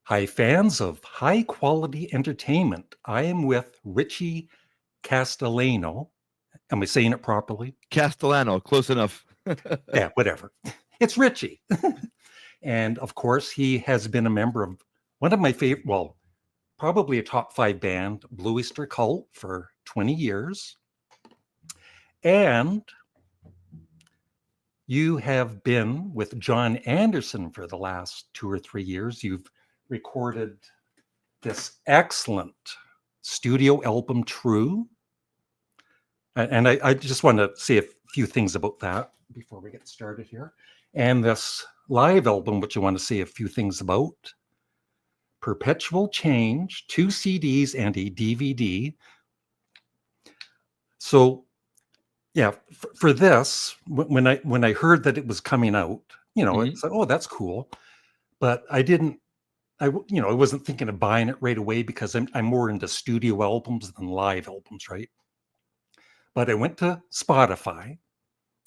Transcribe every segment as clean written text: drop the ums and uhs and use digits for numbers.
Hi, fans of high quality entertainment. I am with Richie Castellano. Am I saying it properly? Castellano, close enough. Yeah, whatever. It's Richie. And of course, he has been a member of one of my favorite, well, probably a top five band, Blue Oyster Cult, for 20 years. And you have been with John Anderson for the last 2 or 3 years. You've recorded this excellent studio album, True. And I just want to say a few things about that before we get started here. And this live album, which I want to say a few things about. Perpetual Change, 2 CDs and a DVD. So, yeah, for this, when I heard that it was coming out, it's like, oh, that's cool. But I wasn't thinking of buying it right away because I'm more into studio albums than live albums, right? But I went to Spotify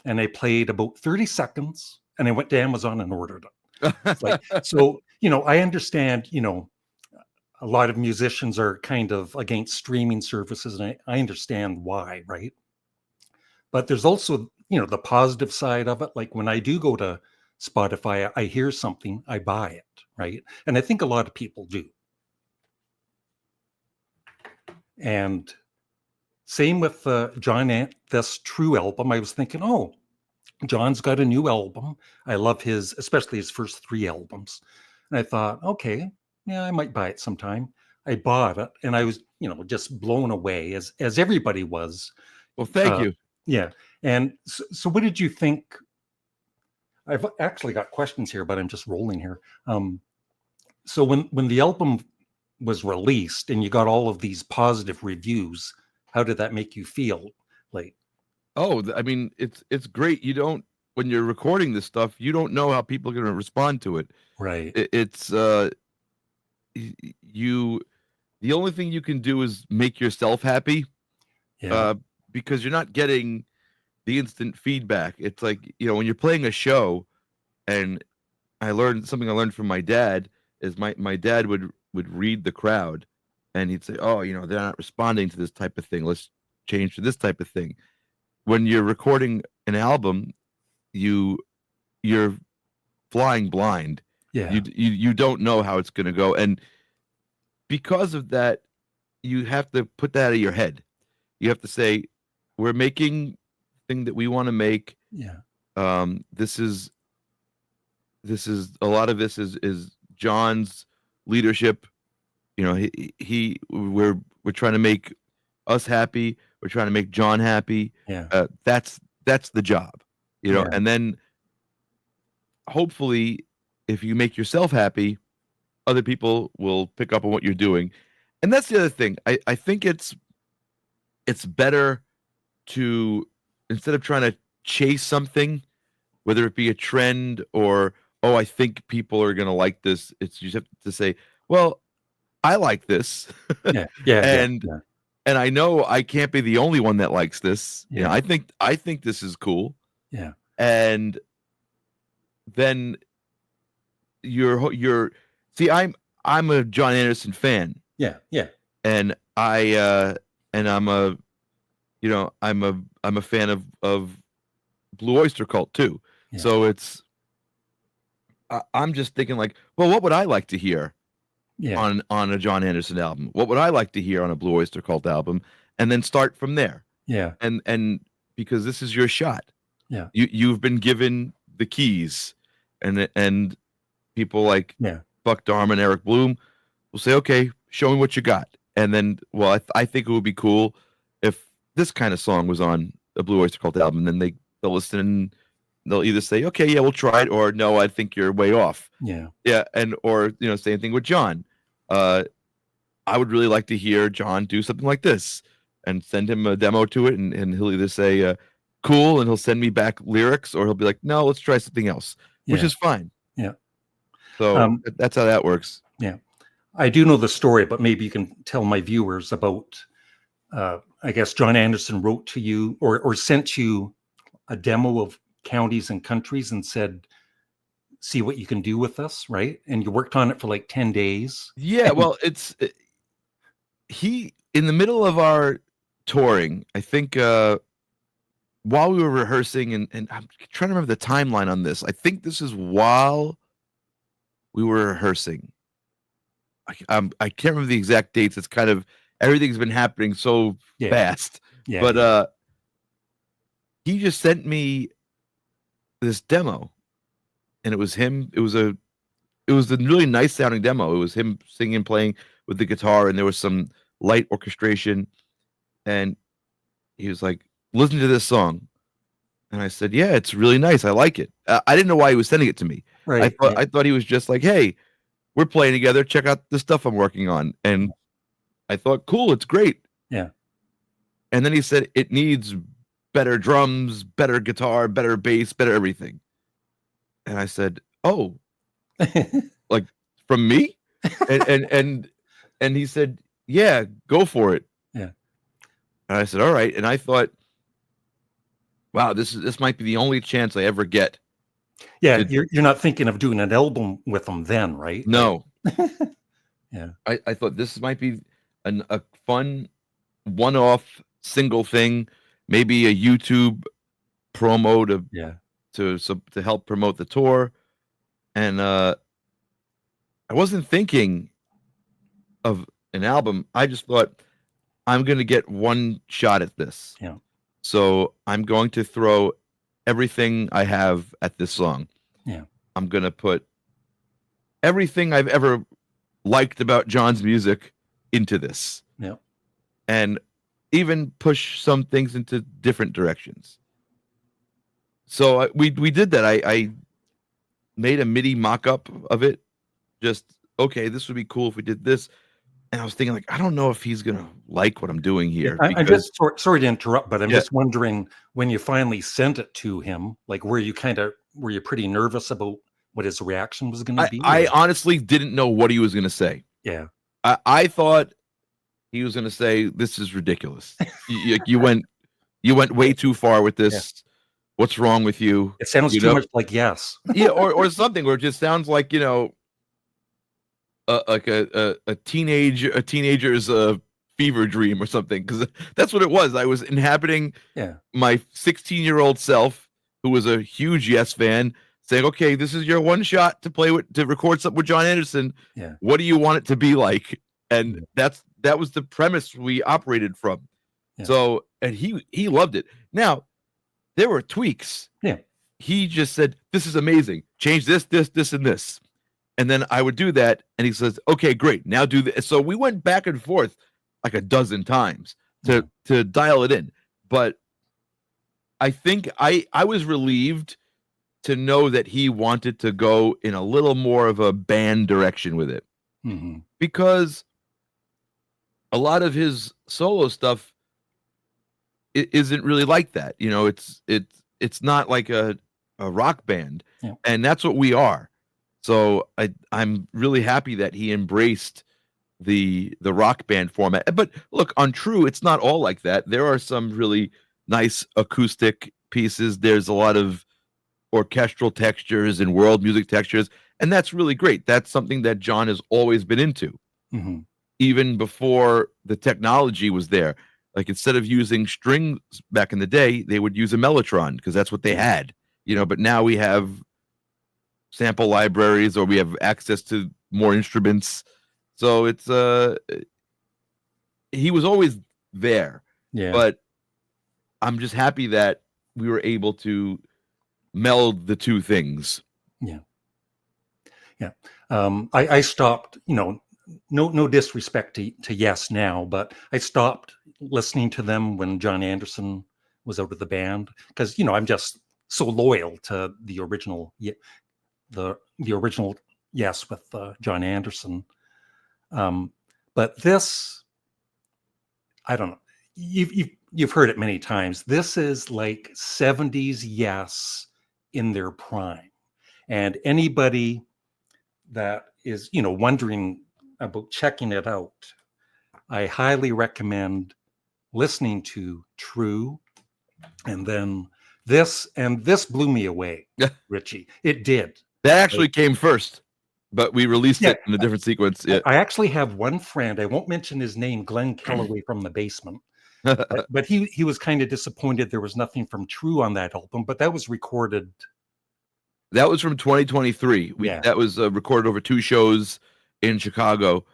and I played about 30 seconds and I went to Amazon and ordered it. It's like, so, I understand, a lot of musicians are kind of against streaming services, and I understand why, right? But there's also, the positive side of it. Like when I do go to Spotify, I hear something, I buy it, right? And I think a lot of people do. And same with this True album. I was thinking, oh, John's got a new album. I love especially his first 3 albums. And I thought, okay, yeah, I might buy it sometime. I bought it and I was, just blown away as everybody was. Well, thank you. Yeah. And so what did you think? I've actually got questions here, but I'm just rolling here. So when the album was released and you got all of these positive reviews, how did that make you feel? Like, oh, I mean, it's great. When you're recording this stuff, you don't know how people are going to respond to it. right. It's the only thing you can do is make yourself happy. Yeah. Because you're not getting the instant feedback. It's like, when you're playing a show, and I learned from my dad is my dad would read the crowd and he'd say, oh, they're not responding to this type of thing. Let's change to this type of thing. When you're recording an album, you're flying blind. Yeah. You don't know how it's going to go. And because of that, you have to put that out of your head. You have to say, we're making the thing that we want to make. Yeah. This is a lot of this is John's leadership. We're trying to make us happy. We're trying to make John happy. Yeah. That's the job, Yeah. And then hopefully, if you make yourself happy, other people will pick up on what you're doing. And that's the other thing. I think it's better to, instead of trying to chase something, whether it be a trend or, oh, I think people are going to like this. It's, you just have to say, well, I like this. Yeah. Yeah. and yeah. and I know I can't be the only one that likes this. Yeah. I think this is cool. Yeah. And then see, I'm a John Anderson fan. Yeah. Yeah. And I'm a fan of Blue Oyster Cult too. Yeah. So I'm just thinking like, well, what would I like to hear on a John Anderson album? What would I like to hear on a Blue Oyster Cult album? And then start from there. Yeah. And because this is your shot. Yeah. You've been given the keys, and people like Buck Dharma and Eric Bloom will say, okay, show me what you got. And then, well, I think it would be cool if this kind of song was on a Blue Oyster Cult album. Then they'll listen and they'll either say, okay, yeah, we'll try it, or no, I think you're way off. Yeah. Yeah. And, or, same thing with John. I would really like to hear John do something like this, and send him a demo to it. And he'll either say, cool, and he'll send me back lyrics, or he'll be like, no, let's try something else, which is fine. Yeah. So that's how that works. Yeah. I do know the story, but maybe you can tell my viewers about, I guess John Anderson wrote to you or sent you a demo of Counties and Countries and said, see what you can do with this, right? And you worked on it for like 10 days. Yeah, well, he in the middle of our touring, I think while we were rehearsing, and I'm trying to remember the timeline on this. I think this is while we were rehearsing. I can't remember the exact dates. It's kind of everything's been happening so fast. Yeah. But he just sent me this demo, and it was him. It was a really nice sounding demo. It was him singing, playing with the guitar, and there was some light orchestration. And he was like, "Listen to this song." And I said, "Yeah, it's really nice. I like it." I didn't know why he was sending it to me. Right. I thought he was just like, "Hey, we're playing together. Check out the stuff I'm working on." And I thought, "Cool, it's great." Yeah. And then he said, "It needs better drums, better guitar, better bass, better everything." And I said, "Oh, like from me?" And he said, "Yeah, go for it." Yeah. And I said, "All right." And I thought, wow, this might be the only chance I ever get. Yeah, you're not thinking of doing an album with them then, right? No. Yeah. I thought this might be a fun one-off single thing, maybe a YouTube promo to help promote the tour. And I wasn't thinking of an album. I just thought, I'm going to get one shot at this. Yeah. So I'm going to throw everything I have at this song. Yeah. I'm going to put everything I've ever liked about John's music into this. Yeah. And even push some things into different directions. So we did that. I made a MIDI mock-up of it. Just, okay, this would be cool if we did this. And I was thinking, like, I don't know if he's going to like what I'm doing here. Yeah, I'm just sorry to interrupt, but I'm just wondering, when you finally sent it to him, like, were you pretty nervous about what his reaction was going to be? I honestly didn't know what he was going to say. Yeah. I thought he was going to say, "This is ridiculous. you went way too far with this. Yeah. What's wrong with you?" It sounds too much like Yes. Yeah, or something, or it just sounds like, like a teenager's fever dream or something, because that's what it was. I was inhabiting my 16-year-old self, who was a huge Yes fan, saying, "Okay, this is your one shot to record something with John Anderson. Yeah. What do you want it to be like?" And that was the premise we operated from. Yeah. So, and he loved it. Now, there were tweaks. Yeah. He just said, "This is amazing. Change this, and this." And then I would do that, and he says, "Okay, great. Now do this." So we went back and forth like a dozen times to dial it in. But I think I was relieved to know that he wanted to go in a little more of a band direction with it. Mm-hmm. Because a lot of his solo stuff isn't really like that. It's not like a rock band. Yeah. And that's what we are. So I'm really happy that he embraced the rock band format. But look, on True, it's not all like that. There are some really nice acoustic pieces. There's a lot of orchestral textures and world music textures, and that's really great. That's something that John has always been into. Mm-hmm. Even before the technology was there. Like, instead of using strings back in the day, they would use a mellotron because that's what they had. But now we have sample libraries, or we have access to more instruments. So it's he was always there. Yeah. But I'm just happy that we were able to meld the two things. Yeah. Yeah. I stopped, no disrespect to Yes now, but I stopped listening to them when John Anderson was out of the band, because I'm just so loyal to the original, the original Yes with John Anderson. But this, I don't know. You've heard it many times. This is like 70s Yes in their prime, and anybody that is wondering about checking it out, I highly recommend listening to True, and then this blew me away, Richie. It did. That actually came first, but we released Yeah. it in a different sequence. Yeah. I actually have one friend, I won't mention his name, Glenn Kellaway from the Basement, but he was kind of disappointed there was nothing from True on that album, but that was recorded. That was from 2023. Yeah. That was recorded over 2 shows in Chicago,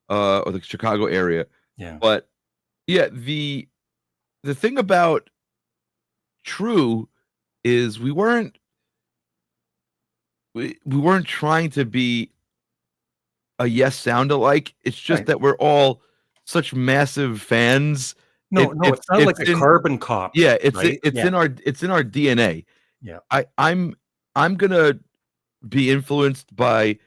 or the Chicago area. Yeah. But yeah, the thing about True is we weren't trying to be a Yes sound alike. It's just Right. that we're all such massive fans. No, it's not like a in, carbon copy. yeah, right? it's in our DNA. Yeah. I'm gonna be influenced by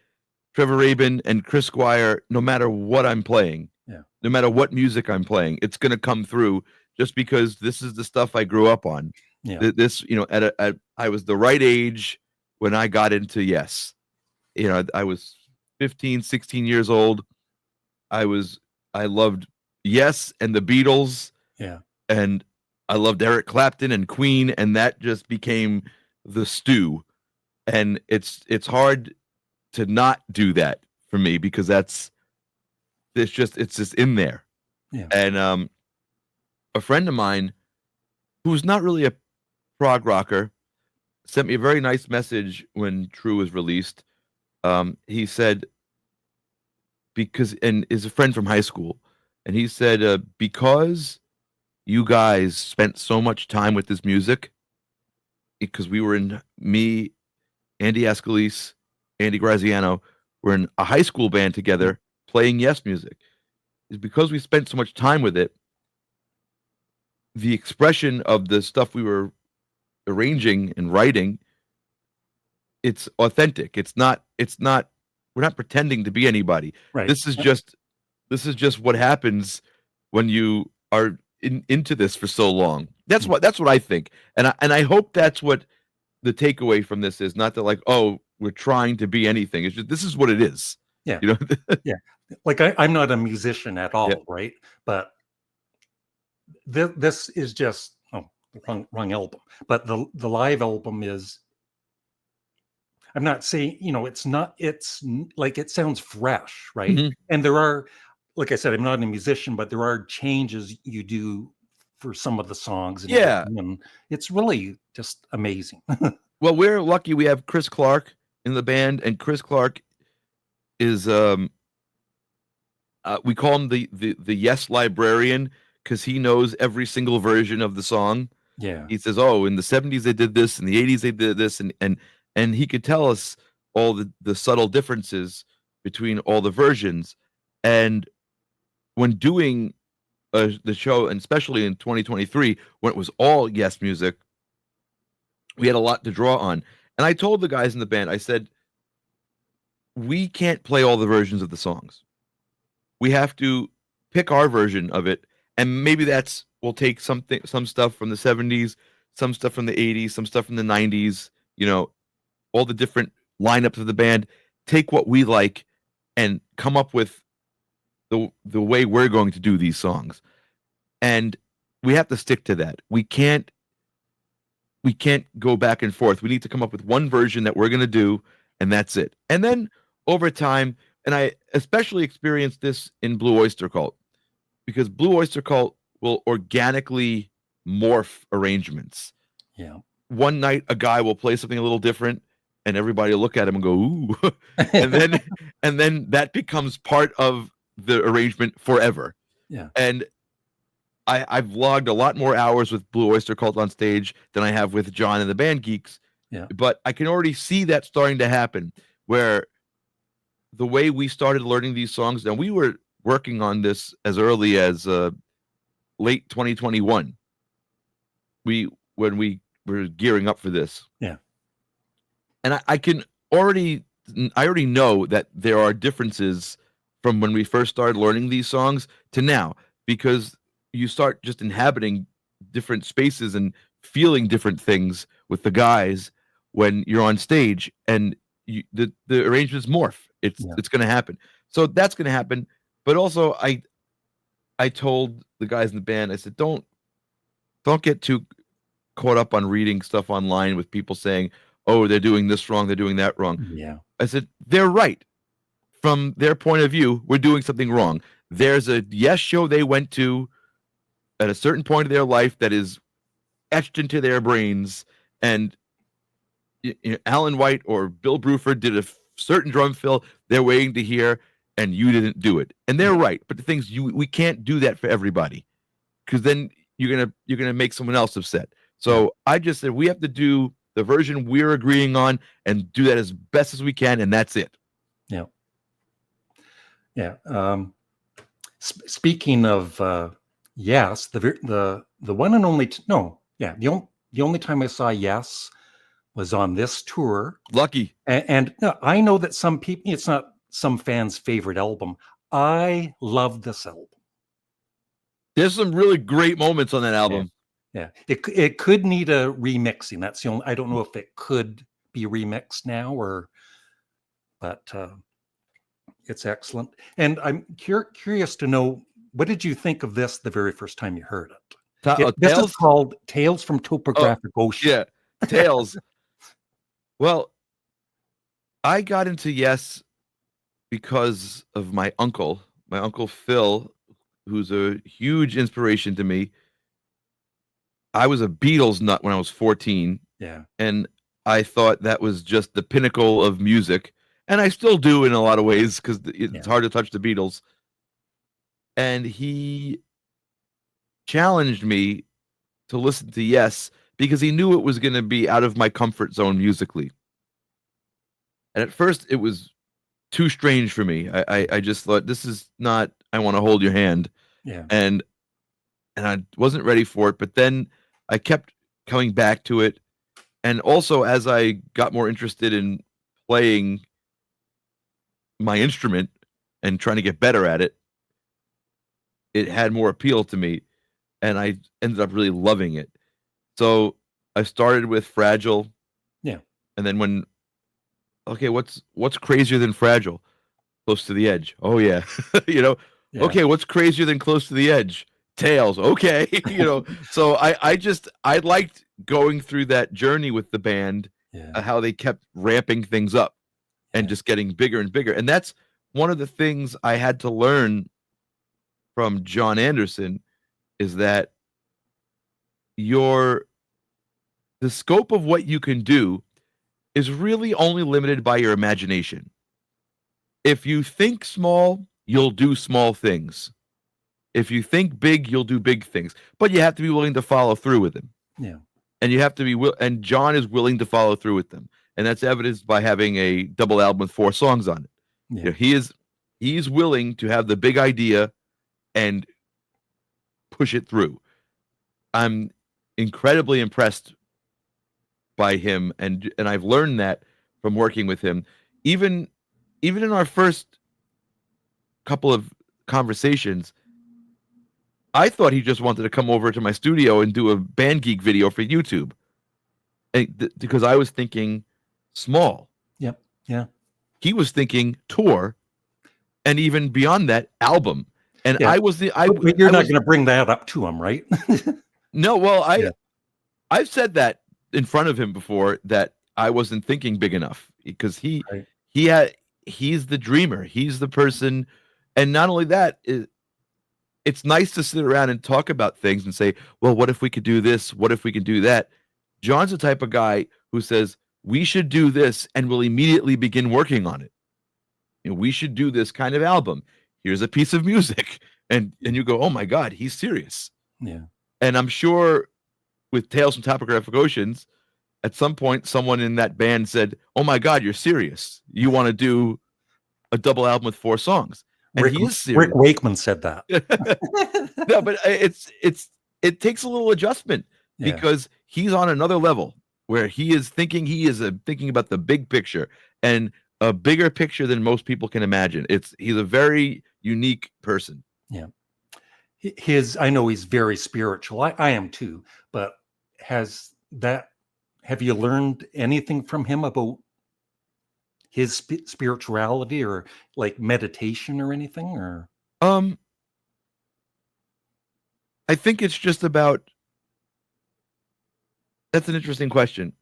Trevor Rabin and Chris Squire no matter what I'm playing. Yeah. No matter what music I'm playing, it's gonna come through just because this is the stuff I grew up on. Yeah. This, I was the right age when I got into Yes. I was 15, 16 years old. I loved Yes and the Beatles. Yeah. And I loved Eric Clapton and Queen, and that just became the stew. And it's hard to not do that for me because it's just in there. Yeah. And a friend of mine who's not really a prog rocker sent me a very nice message when True was released. He said, and is a friend from high school, and he said, because you guys spent so much time with this music, because we were me, Andy Ascalise, Andy Graziano, were in a high school band together playing Yes music. Is because we spent so much time with it, the expression of the stuff we were arranging and writing, it's authentic. It's not we're not pretending to be anybody. Right. This is just what happens when you are into this for so long. That's what I think. And I hope that's what the takeaway from this is, not that like, oh, we're trying to be anything. It's just this is what it is. Yeah. Yeah. Like I'm not a musician at all, right? But this is just wrong album. But the live album is, I'm not saying, it's like it sounds fresh, right? Mhm. And there are, like I said, I'm not a musician, but there are changes you do for some of the songs. And it's really just amazing. Well, we're lucky we have Chris Clark in the band, and Chris Clark is we call him the Yes librarian because he knows every single version of the song. Yeah. He says, oh, in the 70s they did this, in the 80s they did this, and he could tell us all the subtle differences between all the versions. And when doing the show, and especially in 2023, when it was all Yes music, we had a lot to draw on. And I told the guys in the band, I said, we can't play all the versions of the songs. We have to pick our version of it, and maybe we'll take some stuff from the 70s, some stuff from the 80s, some stuff from the 90s, all the different lineups of the band, take what we like and come up with the way we're going to do these songs. And we have to stick to that. We can't go back and forth. We need to come up with one version that we're going to do, and that's it. And then over time, and I especially experienced this in Blue Oyster Cult, because Blue Oyster Cult will organically morph arrangements. Yeah. One night a guy will play something a little different, and everybody will look at him and go, ooh. and then that becomes part of the arrangement forever. Yeah. And I've logged a lot more hours with Blue Oyster Cult on stage than I have with John and the band Geeks. Yeah. But I can already see that starting to happen, where the way we started learning these songs, and we were working on this as early as late 2021. When we were gearing up for this. Yeah. And I already know that there are differences from when we first started learning these songs to now, because you start just inhabiting different spaces and feeling different things with the guys when you're on stage, and the arrangements morph. It's going to happen. So that's going to happen. But also I told the guys in the band, I said, don't get too caught up on reading stuff online with people saying, oh, they're doing this wrong, they're doing that wrong. Yeah. I said, they're right. From their point of view, we're doing something wrong. There's a Yes show they went to at a certain point of their life that is etched into their brains, and Alan White or Bill Bruford did a certain drum fill they're waiting to hear, and you didn't do it. And they're right. But the thing's, we can't do that for everybody, because then you're gonna make someone else upset. So I just said we have to do the version we're agreeing on and do that as best as we can, and that's it. Yeah. Yeah. Speaking of Yes, the one and only the only time I saw Yes was on this tour. Lucky. And I know that some people, it's not some fans' favorite album. I love this album. There's some really great moments on that album. Yeah. It could need a remixing. That's the only, I don't know if it could be remixed now but it's excellent. And I'm curious to know, what did you think of this the very first time you heard it? This is called Tales from Topographic Ocean. Yeah, Tales. Well, I got into Yes because of my uncle Phil, who's a huge inspiration to me. I was a Beatles nut when I was 14. Yeah. And I thought that was just the pinnacle of music. And I still do in a lot of ways, because it's hard to touch the Beatles. And he challenged me to listen to Yes because he knew it was going to be out of my comfort zone musically. And at first it was too strange for me. I just thought, this is not, I Want to Hold Your Hand. Yeah. And I wasn't ready for it, but then I kept coming back to it. And also, as I got more interested in playing my instrument and trying to get better at it, it had more appeal to me, and I ended up really loving it. So I started with Fragile. Yeah. And then what's crazier than Fragile? Close to the Edge. Oh yeah. Yeah. Okay, what's crazier than Close to the Edge? Tales. Okay. So I liked going through that journey with the band, how they kept ramping things up and just getting bigger and bigger. And that's one of the things I had to learn from John Anderson, is that the scope of what you can do is really only limited by your imagination. If you think small, you'll do small things. If you think big, you'll do big things. But you have to be willing to follow through with them. Yeah. And you have to be and John is willing to follow through with them. And that's evidenced by having a double album with 4 songs on it. Yeah. He's willing to have the big idea and push it through. I'm incredibly impressed by him, and I've learned that from working with him. Even in our first couple of conversations, I thought he just wanted to come over to my studio and do a Band Geek video for YouTube, because I was thinking small. Yep. Yeah. He was thinking tour, and even beyond that, album. And I was the But you're not going to bring that up to him, right? No, well, I've said that in front of him before, that I wasn't thinking big enough, because he's the dreamer. He's the person. And not only that, it's nice to sit around and talk about things and say, well, what if we could do this? What if we can do that? John's the type of guy who says, we should do this, and will immediately begin working on it. We should do this kind of album. Here's a piece of music. And you go, oh my God, he's serious. Yeah. And I'm sure with Tales from Topographic Oceans, at some point, someone in that band said, oh my God, you're serious. You want to do a double album with 4 songs. And he is serious. Rick Wakeman said that. No, but it takes a little adjustment, because he's on another level where he is thinking about the big picture, and a bigger picture than most people can imagine. He's a very unique person. Yeah. I know he's very spiritual. I am too, but have you learned anything from him about his spirituality, or like meditation or anything? Or I think it's just about, that's an interesting question.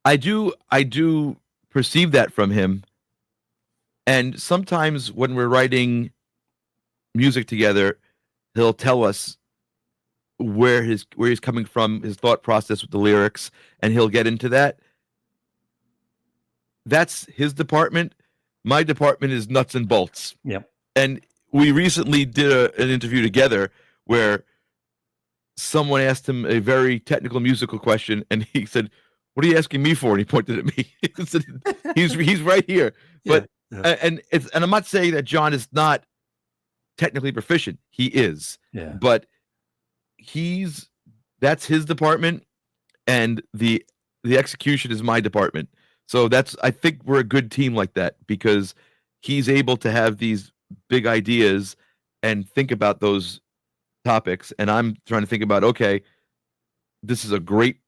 I do perceive that from him. And sometimes when we're writing music together, he'll tell us where he's coming from, his thought process with the lyrics, and he'll get into that. That's his department. My department is nuts and bolts. Yep. And we recently did an interview together where someone asked him a very technical musical question, and he said, "What are you asking me for?" And he pointed at me. He said, he's right here. Yeah, But yeah. and I'm not saying that John is not technically proficient. He is. Yeah. But that's his department, and the execution is my department. So I think we're a good team like that, because he's able to have these big ideas and think about those topics, and I'm trying to think about, okay, this is a great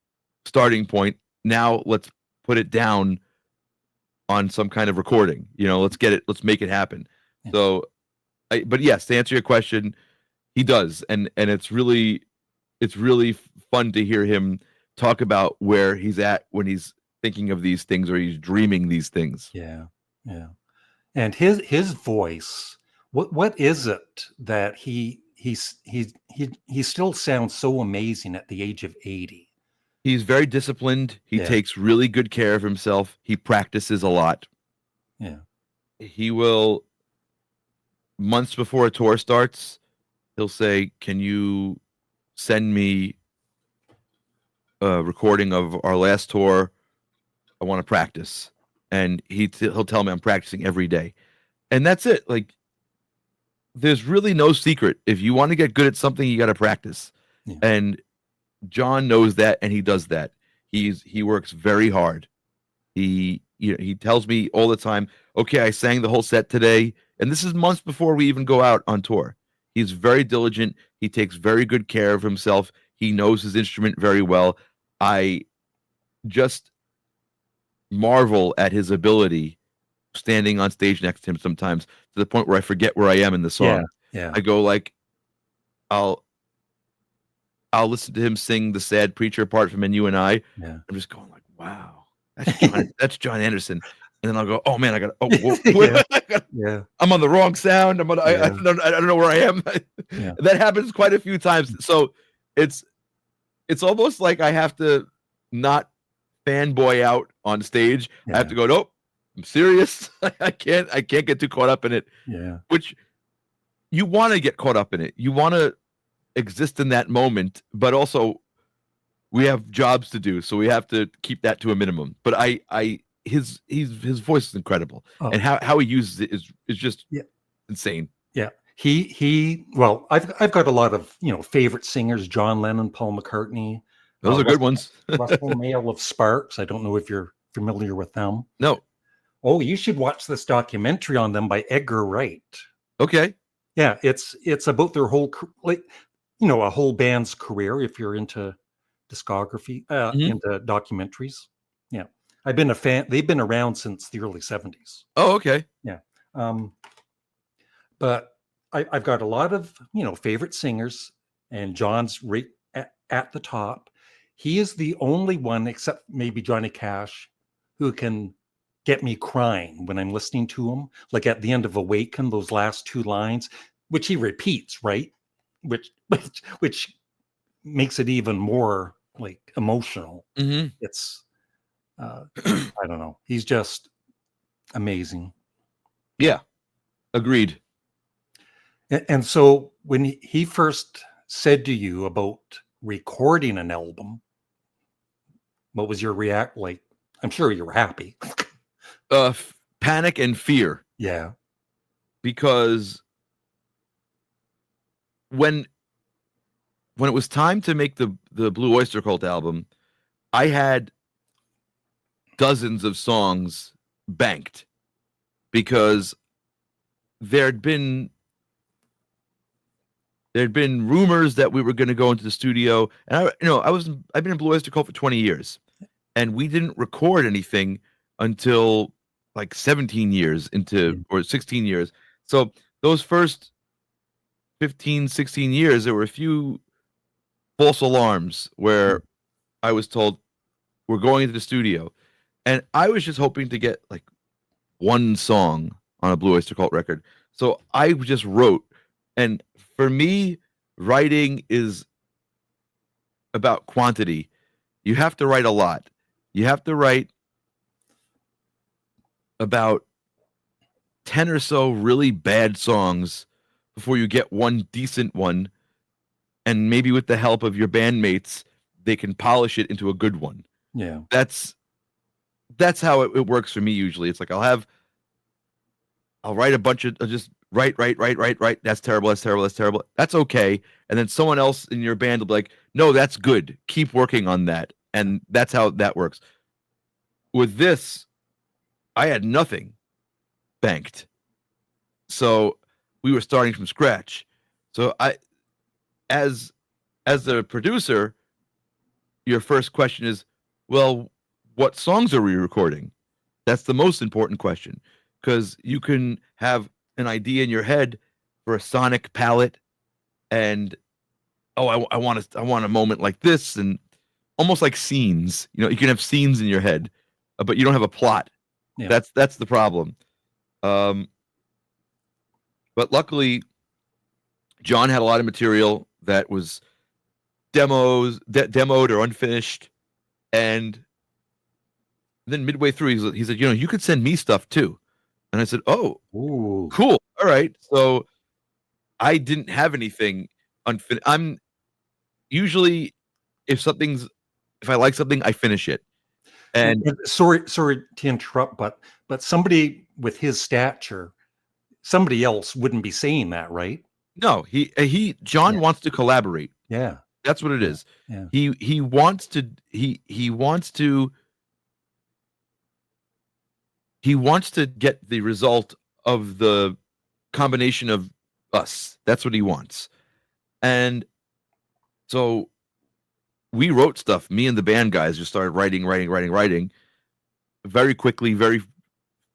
starting point. Now let's put it down on some kind of recording. Let's make it happen. Yeah. So, but yes, to answer your question, he does, and it's really fun to hear him talk about where he's at when he's thinking of these things, or he's dreaming these things. Yeah, yeah. And his voice, what is it that he still sounds so amazing at the age of 80? He's very disciplined. He takes really good care of himself. He practices a lot. Yeah. He will, months before a tour starts, he'll say, "Can you send me a recording of our last tour? I want to practice." And he'll tell me, "I'm practicing every day." And that's it. Like, there's really no secret. If you want to get good at something, you got to practice. Yeah. And John knows that, and he does that. He works very hard. He tells me all the time, "Okay, I sang the whole set today," and this is months before we even go out on tour. He's very diligent. He takes very good care of himself. He knows his instrument very well. I just marvel at his ability standing on stage next to him sometimes, to the point where I forget where I am in the song. Yeah. I go, like, I'll listen to him sing the sad preacher part from "And You and I." Yeah. I'm just going like, wow, that's John Anderson. And then I'll go, oh man, Yeah. I'm on the wrong sound. I don't know where I am. Yeah. That happens quite a few times. So it's almost like I have to not fanboy out on stage. Yeah. I have to go, nope, I'm serious. I can't get too caught up in it. Yeah. Which, you want to get caught up in it. You want to exist in that moment, but also we have jobs to do, so we have to keep that to a minimum. But his voice is incredible, and how he uses it is just insane. Yeah. Well, I've got a lot of favorite singers: John Lennon, Paul McCartney. Those are good ones. Russell Mael of Sparks. I don't know if you're familiar with them. No. Oh, you should watch this documentary on them by Edgar Wright. Okay. Yeah, it's about their whole, a whole band's career, if you're into discography, into documentaries. Yeah. I've been a fan. They've been around since the early 70s. Oh, okay. Yeah. But I've got a lot of, favorite singers, and John's right at the top. He is the only one, except maybe Johnny Cash, who can get me crying when I'm listening to him. Like at the end of "Awaken," those last two lines, which he repeats, right? Which makes it even more like emotional. Mm-hmm. It's, I don't know. He's just amazing. Yeah, agreed. And so when he first said to you about recording an album, what was your react? Like, I'm sure you were happy. Panic and fear. Yeah. Because when it was time to make the Blue Oyster Cult album, I had dozens of songs banked, because there'd been rumors that we were going to go into the studio, and I've been in Blue Oyster Cult for 20 years, and we didn't record anything until like 17 years into, or 16 years. So those first 15, 16 years, there were a few false alarms where I was told, we're going into the studio. And I was just hoping to get like one song on a Blue Oyster Cult record. So I just wrote. And for me, writing is about quantity. You have to write a lot. You have to write about 10 or so really bad songs before you get one decent one. And maybe with the help of your bandmates, they can polish it into a good one. Yeah. That's how it works for me usually. It's like I'll write a bunch of just write. That's terrible. That's okay. And then someone else in your band will be like, no, that's good. Keep working on that. And that's how that works. With this, I had nothing banked. So we were starting from scratch. So as the producer, your first question is, well, what songs are we recording? That's the most important question, because you can have an idea in your head for a sonic palette, and I want a moment like this, and almost like scenes. You can have scenes in your head, but you don't have a plot. Yeah. That's the problem. But luckily, John had a lot of material that was demoed or unfinished, and then midway through, he said, you could send me stuff too. And I said, oh, Ooh. cool. All right. So I didn't have anything unfinished. I'm usually, if I like something, I finish it. And sorry to interrupt, but somebody with his stature, somebody else wouldn't be saying that, right? no, John wants to collaborate. Yeah. That's what it is. Yeah. He wants to get the result of the combination of us. That's what he wants. And so we wrote stuff. Me and the band guys just started writing very quickly, very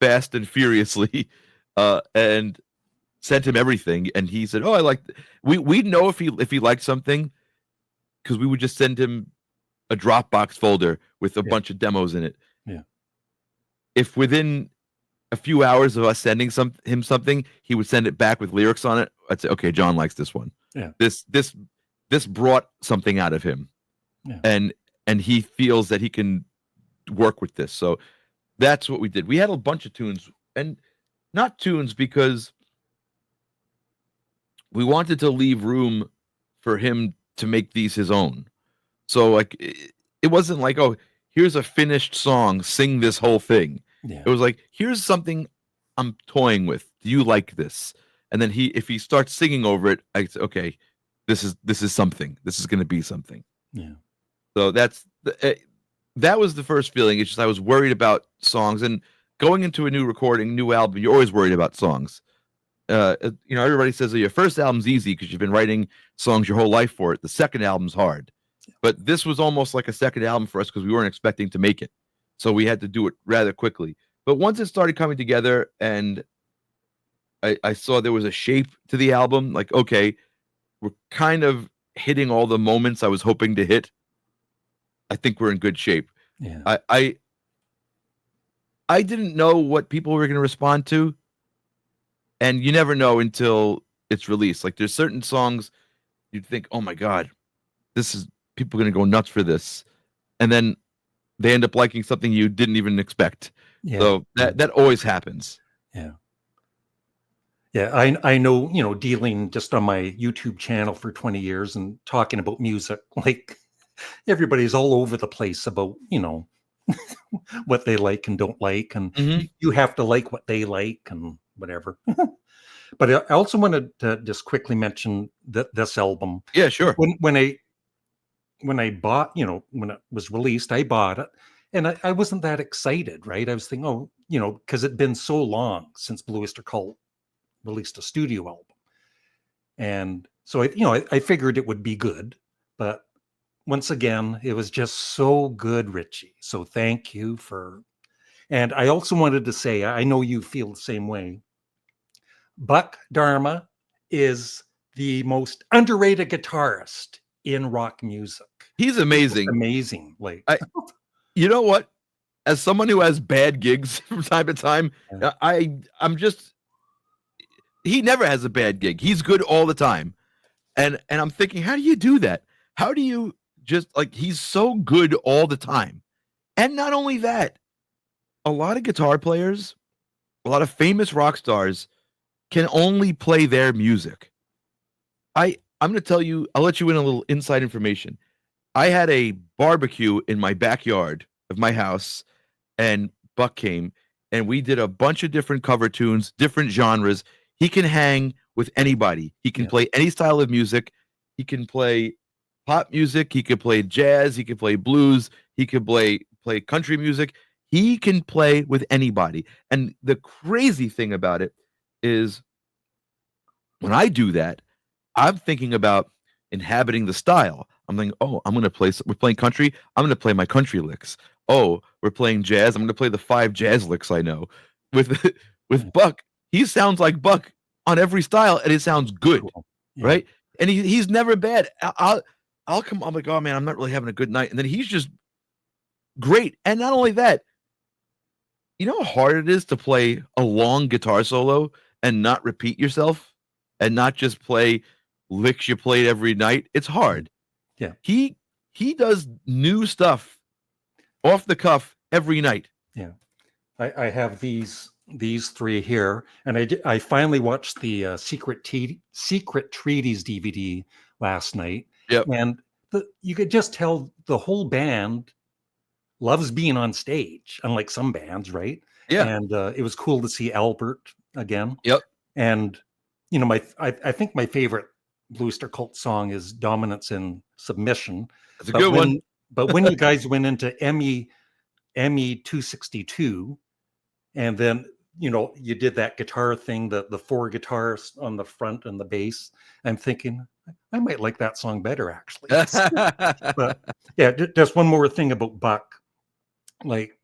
fast and furiously, and sent him everything. And he said, oh, I like we'd know if he liked something, because we would just send him a Dropbox folder with a bunch of demos in it. Yeah. If within a few hours of us sending him something, he would send it back with lyrics on it, I'd say, okay, John likes this one. Yeah. This brought something out of him. Yeah. And he feels that he can work with this. So that's what we did. We had a bunch of tunes, and not tunes because we wanted to leave room for him to make these his own. So like it wasn't like, oh, here's a finished song, sing this whole thing. Yeah. It was like, here's something I'm toying with. Do you like this? And then if he starts singing over it, I say, okay, this is something. This is going to be something. Yeah. So that was the first feeling. It's just I was worried about songs, and going into a new album, you're always worried about songs. Everybody says that your first album's easy because you've been writing songs your whole life for it. The second album's hard. But this was almost like a second album for us because we weren't expecting to make it. So we had to do it rather quickly. But once it started coming together and I saw there was a shape to the album, like, okay, we're kind of hitting all the moments I was hoping to hit, I think we're in good shape. Yeah. I didn't know what people were going to respond to. And you never know until it's released. Like, there's certain songs you'd think, oh my God, people are going to go nuts for this. And then they end up liking something you didn't even expect. Yeah. So that always happens. Yeah. Yeah. I know, dealing just on my YouTube channel for 20 years and talking about music, like everybody's all over the place about, what they like and don't like. And you have to like what they like and whatever. But I also wanted to just quickly mention this album. Yeah, sure. When I bought, when it was released, I bought it, and I wasn't that excited, right? I was thinking, because it'd been so long since Blue Oyster Cult released a studio album, and so I figured it would be good. But once again, it was just so good, Richie. So thank you for. And I also wanted to say, I know you feel the same way. Buck Dharma is the most underrated guitarist in rock music. He's amazing. Amazing. Like, you know what? as someone who has bad gigs from time to time, Yeah. I'm just he never has a bad gig. He's good all the time. And I'm thinking, how do you do that? How do you just like he's so good all the time? And not only that, a lot of guitar players, a lot of famous rock stars can only play their music. I'm going to tell you, I'll let you in a little inside information. I had a barbecue in my backyard of my house, and Buck came, and we did a bunch of different cover tunes, different genres. He can hang with anybody. He can play any style of music. He can play pop music. He can play jazz. He can play blues. He can play country music. He can play with anybody. And the crazy thing about it is when I do that, I'm thinking about inhabiting the style. I'm thinking, oh, we're playing country. I'm going to play my country licks. Oh, we're playing jazz. I'm going to play the 5 jazz licks I know. With Buck, he sounds like Buck on every style, and it sounds good, right? And he's never bad. I'll come. I'm like, oh man, I'm not really having a good night, and then he's just great. And not only that, you know how hard it is to play a long guitar solo and not repeat yourself, and not just play licks you played every night. It's hard. Yeah. He does new stuff off the cuff every night. Yeah. I have these 3 here, and I finally watched the Secret Treaties DVD last night. Yep. And you could just tell the whole band loves being on stage, unlike some bands, right? Yeah. And it was cool to see Albert again. Yep. And you know, I think my favorite Blue Oyster Cult song is "Dominance and Submission." That's a good one. But when you guys went into ME 262, and then you know you did that guitar thing, the 4 guitars on the front and the bass, I'm thinking I might like that song better actually. But yeah, just one more thing about Buck. Like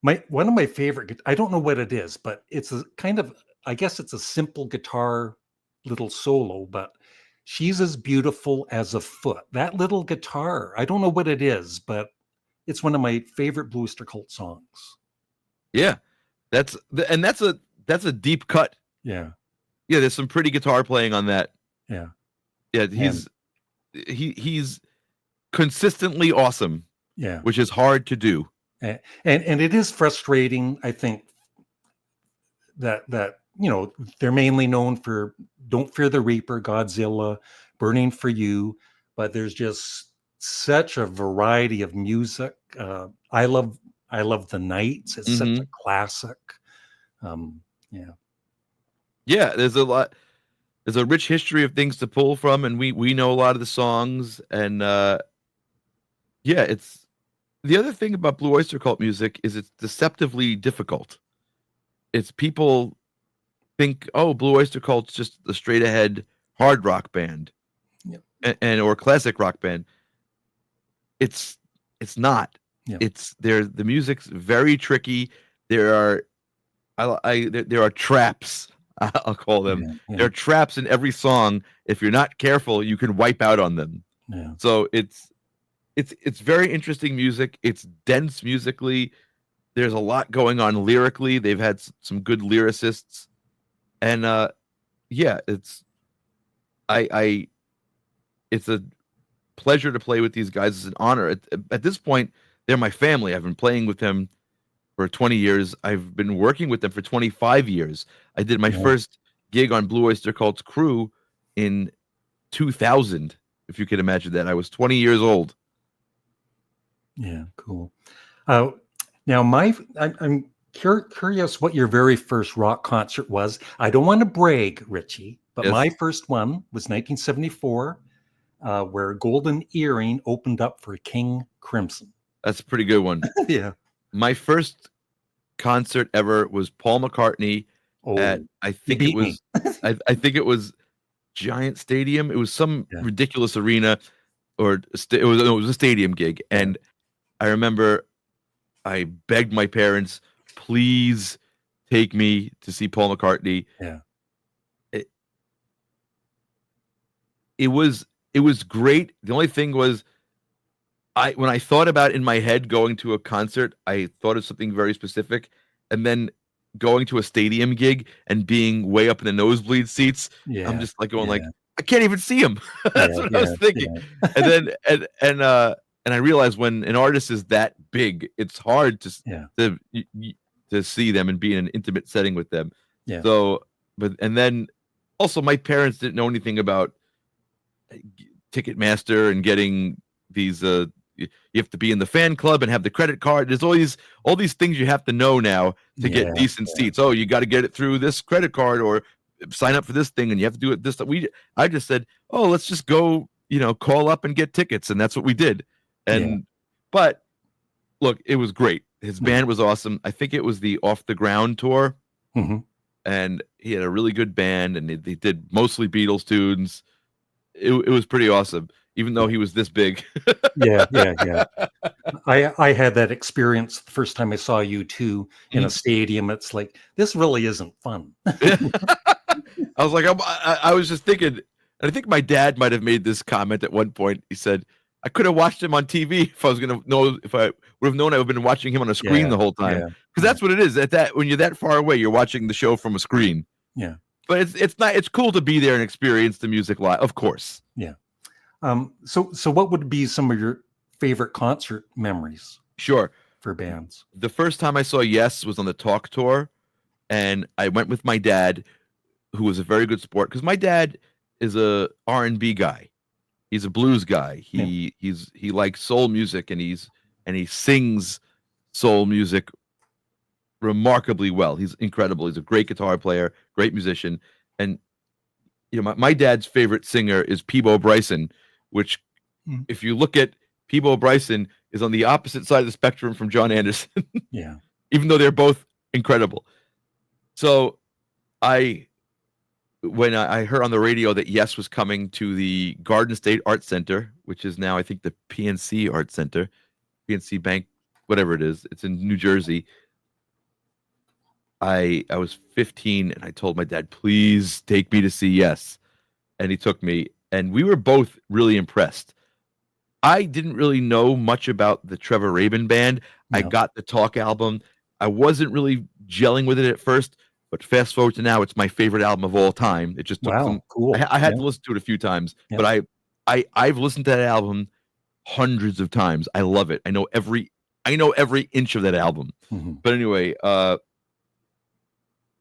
one of my favorite, I don't know what it is, but it's a kind of, I guess it's a simple guitar little solo, but She's as Beautiful as a Foot. That little guitar, I don't know what it is, but it's one of my favorite Blue Oyster Cult songs. Yeah, that's a deep cut. Yeah, there's some pretty guitar playing on that. Yeah, he's consistently awesome. Yeah, which is hard to do. And it is frustrating, I think, that you know they're mainly known for Don't Fear the Reaper, Godzilla, Burning for You, but there's just such a variety of music. I love the Nights. It's such a classic. Yeah, there's a lot. There's a rich history of things to pull from, and we know a lot of the songs. And it's the other thing about Blue Oyster Cult music is it's deceptively difficult. It's people think, oh, Blue Oyster Cult's just a straight ahead hard rock band, and or classic rock band. It's not. Yeah. The music's very tricky. There are traps. I'll call them. Yeah. There are traps in every song. If you're not careful, you can wipe out on them. Yeah. So it's very interesting music. It's dense musically. There's a lot going on lyrically. They've had some good lyricists, and it's a pleasure to play with these guys. It's an honor. At this point, they're my family. I've been playing with them for 20 years. I've been working with them for 25 years. I did my first gig on Blue Oyster Cult's crew in 2000, if you can imagine that. I was 20 years old. Yeah, cool. Now, I'm curious what your very first rock concert was. I don't want to brag, Richie, but my first one was 1974, where Golden Earring opened up for King Crimson. That's a pretty good one. Yeah. My first concert ever was Paul McCartney at I think it was Giant Stadium. It was some ridiculous arena, or it was a stadium gig, and I remember I begged my parents, please take me to see Paul McCartney. Yeah. It was great. The only thing was when I thought about in my head going to a concert, I thought of something very specific, and then going to a stadium gig and being way up in the nosebleed seats, I'm Yeah. just like going like, Yeah. I can't even see him. That's Yeah. what I was Yeah. thinking. Yeah. And then and I realized when an artist is that big, it's hard Yeah. to to see them and be in an intimate setting with them. Yeah. So, and then also my parents didn't know anything about Ticketmaster and getting these you have to be in the fan club and have the credit card. There's all these things you have to know now to Yeah. get decent seats. Oh, you got to get it through this credit card or sign up for this thing, and you have to do it this. I just said, oh, let's just go, call up and get tickets, and that's what we did. Yeah. And but look, it was great. His Mhm. band was awesome. I think it was the Off the Ground tour, Mhm. and he had a really good band, and they did mostly Beatles tunes. It was pretty awesome, even though he was this big. Yeah. Yeah. Yeah. I had that experience the first time I saw U2 in a stadium. It's like, this really isn't fun. I was like, I was just thinking, and I think my dad might have made this comment at one point. He said, I could have watched him on TV if I was going to know, if I would have known I would have been watching him on a screen Yeah. the whole time. Yeah. Because that's what it is. When you're that far away, you're watching the show from a screen. Yeah. But it's cool to be there and experience the music live, of course. Yeah. So what would be some of your favorite concert memories Sure. for bands? The first time I saw Yes was on the Talk Tour, and I went with my dad, who was a very good sport, because my dad is a R&B guy. He's a blues guy. He likes soul music, and he sings soul music remarkably well. He's incredible. He's a great guitar player, great musician, and my dad's favorite singer is Peabo Bryson, which, if you look at Peabo Bryson, is on the opposite side of the spectrum from John Anderson. Yeah. Even though they're both incredible. So when I heard on the radio that Yes was coming to the Garden State Art Center, which is now I think the PNC Art Center, PNC Bank, whatever it is, it's in New Jersey. I was 15 and I told my dad, please take me to see Yes. And he took me, and we were both really impressed. I didn't really know much about the Trevor Rabin band. I No. got the Talk album. I wasn't really gelling with it at first, but fast forward to now, it's my favorite album of all time. It just took Wow. Cool. I had Yeah. to listen to it a few times, Yeah. but I've listened to that album hundreds of times. I love it. I know every inch of that album. Mhm. But anyway,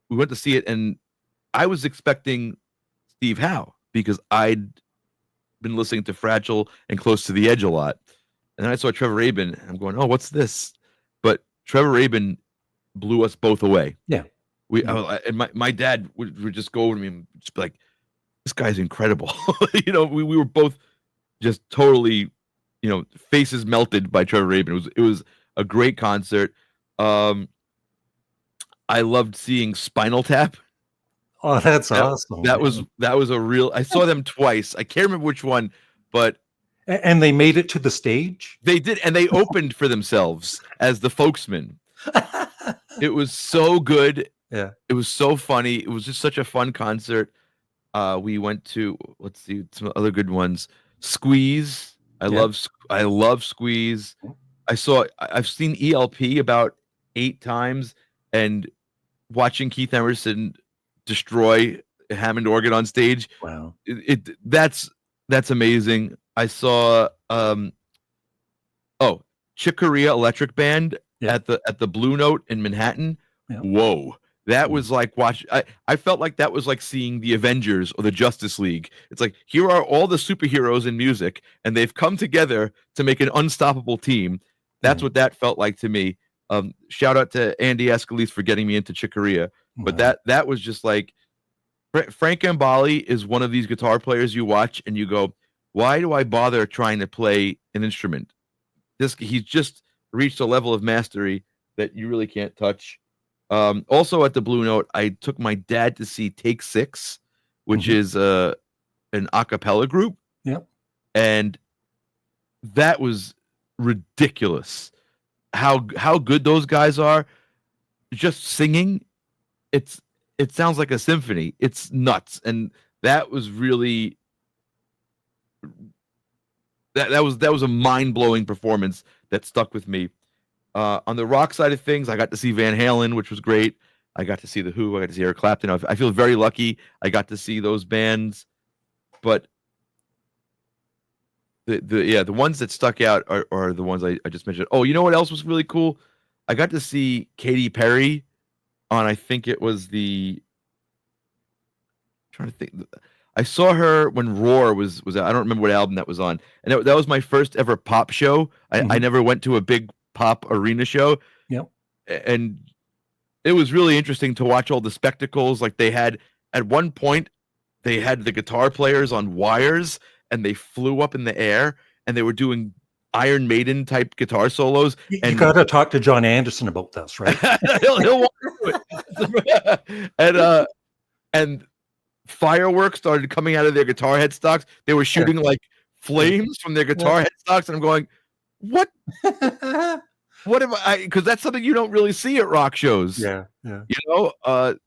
we went to see it, and I was expecting Steve Howe because I'd been listening to Fragile and Close to the Edge a lot. And then I saw Trevor Rabin, and I'm going, oh, what's this? But Trevor Rabin blew us both away. Yeah. And my dad would just go over to me and just be like, this guy's incredible. We were both just totally, faces melted by Trevor Rabin. It was a great concert. I loved seeing Spinal Tap. Oh, that's awesome. That was a real. I saw them twice. I can't remember which one, but And they made it to the stage? they did, and they opened for themselves as the Folksmen. It was so good. Yeah. It was so funny. It was just such a fun concert. We went to, let's see, some other good ones. Squeeze. I love Squeeze. I've seen ELP about 8 times, and watching Keith Emerson destroy a Hammond organ on stage. Wow. That's amazing. I saw Chick Corea Electric Band at the Blue Note in Manhattan. Yeah. Whoa. That was like I felt like that was like seeing the Avengers or the Justice League. It's like, here are all the superheroes in music, and they've come together to make an unstoppable team. That's what that felt like to me. Shout out to Andy Escalise for getting me into Chick Corea. But that was just like, Frank Gambale is one of these guitar players you watch and you go, why do I bother trying to play an instrument? He's just reached a level of mastery that you really can't touch. Also at the Blue Note, I took my dad to see Take 6, which is an a cappella group. Yep. And that was ridiculous. How good those guys are. Just singing, it sounds like a symphony. It's nuts. And that was really that was a mind-blowing performance that stuck with me. On the rock side of things, I got to see Van Halen, which was great. I got to see The Who. I got to see Eric Clapton. I feel very lucky I got to see those bands. But the ones that stuck out are the ones I just mentioned. Oh, you know what else was really cool? I got to see Katy Perry on, I think it was trying to think. I saw her when Roar was out. I don't remember what album that was on. And that was my first ever pop show. I never went to a big pop arena show. Yep. And it was really interesting to watch all the spectacles. Like they had, at one point, they had the guitar players on wires and they flew up in the air and they were doing Iron Maiden type guitar solos. You got to talk to John Anderson about this, right? he'll walk through it. And fireworks started coming out of their guitar headstocks. They were shooting like flames from their guitar headstocks, and I'm going, what? What am I? Because that's something you don't really see at rock shows. Yeah. You know.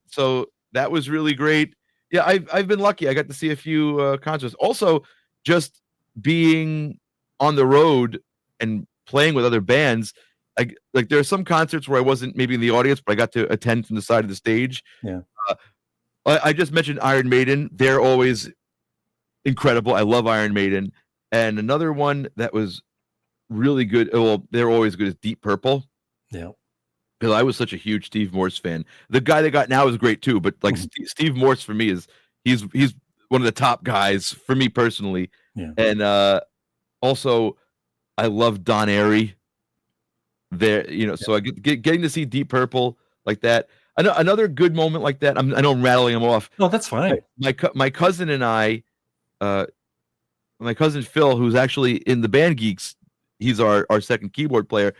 So that was really great. Yeah, I've been lucky. I got to see a few concerts. Also, just being on the road and playing with other bands. Like there are some concerts where I wasn't maybe in the audience, but I got to attend from the side of the stage. Yeah. I just mentioned Iron Maiden. They're always incredible. I love Iron Maiden. And another one that was really good. Well, they're always good. Is Deep Purple. Yeah. Because I was such a huge Steve Morse fan. The guy they got now is great too. But like Steve Morse for me he's one of the top guys for me personally. Yeah. And also I love Don Airey. There, so I getting to see Deep Purple like that. Another good moment like that. I know I'm rattling them off. No, that's fine. My cousin and I, my cousin Phil, who's actually in the band Geeks, he's our second keyboard player.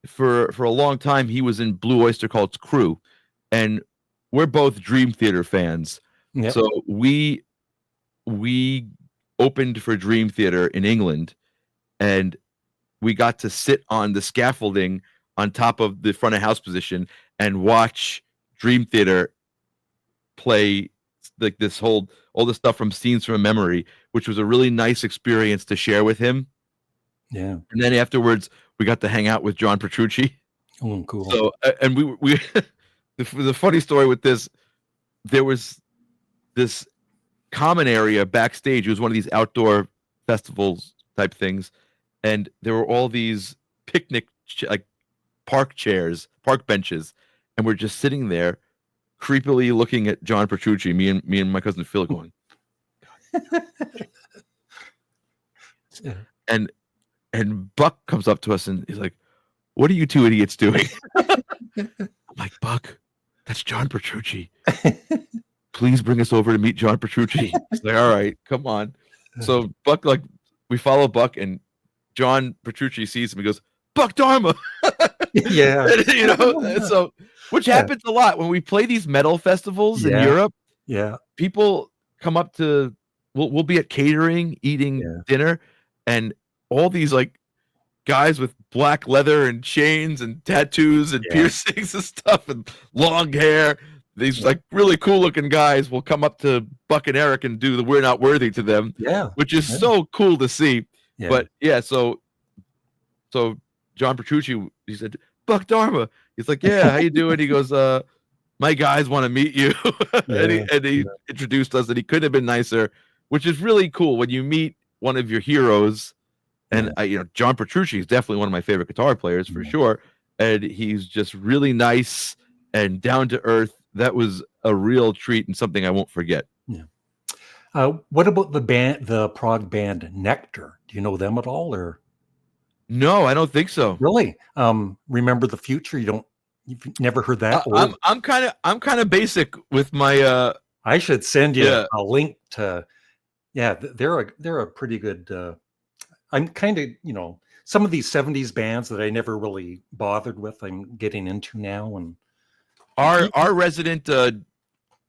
For a long time, he was in Blue Oyster Cult's crew, and we're both Dream Theater fans. Yep. So we opened for Dream Theater in England, and we got to sit on the scaffolding on top of the front of house position and watch Dream Theater play like all the stuff from Scenes from a Memory, which was a really nice experience to share with him. Yeah. And then afterwards, we got to hang out with John Petrucci. Oh, cool. So, and we the funny story with this, there was this common area backstage. It was one of these outdoor festivals type things. And there were all these picnic, like park chairs, park benches. And we're just sitting there creepily looking at John Petrucci, me and my cousin Phil going, Yeah. And Buck comes up to us and he's like, "What are you two idiots doing?" I'm like, "Buck, that's John Petrucci. Please bring us over to meet John Petrucci." He's like, "All right, come on." So Buck, like, we follow Buck, and John Petrucci sees him. He goes, "Buck Dharma." Yeah. And so, which happens a lot when we play these metal festivals in Europe. Yeah. People come up to, we'll be at catering, eating dinner, and all these like guys with black leather and chains and tattoos and piercings and stuff and long hair. These like really cool looking guys will come up to Buck and Eric and do the "We're Not Worthy" to them. Yeah. Which is so cool to see. Yeah. But so John Petrucci, he said, "Buck Dharma." He's like, "Yeah, how you doing?" He goes, "My guys want to meet you." And he introduced us, and he couldn't have been nicer, which is really cool when you meet one of your heroes. And John Petrucci is definitely one of my favorite guitar players for sure. And he's just really nice and down to earth. That was a real treat and something I won't forget. Yeah. What about the prog band Nectar? Do you know them at all, or? No, I don't think so. Really? Remember the Future? You've never heard that? I'm kind of basic with my. I should send you a link to. Yeah, they're a pretty good. I'm kind of some of these 70s bands that I never really bothered with. I'm getting into now, and our resident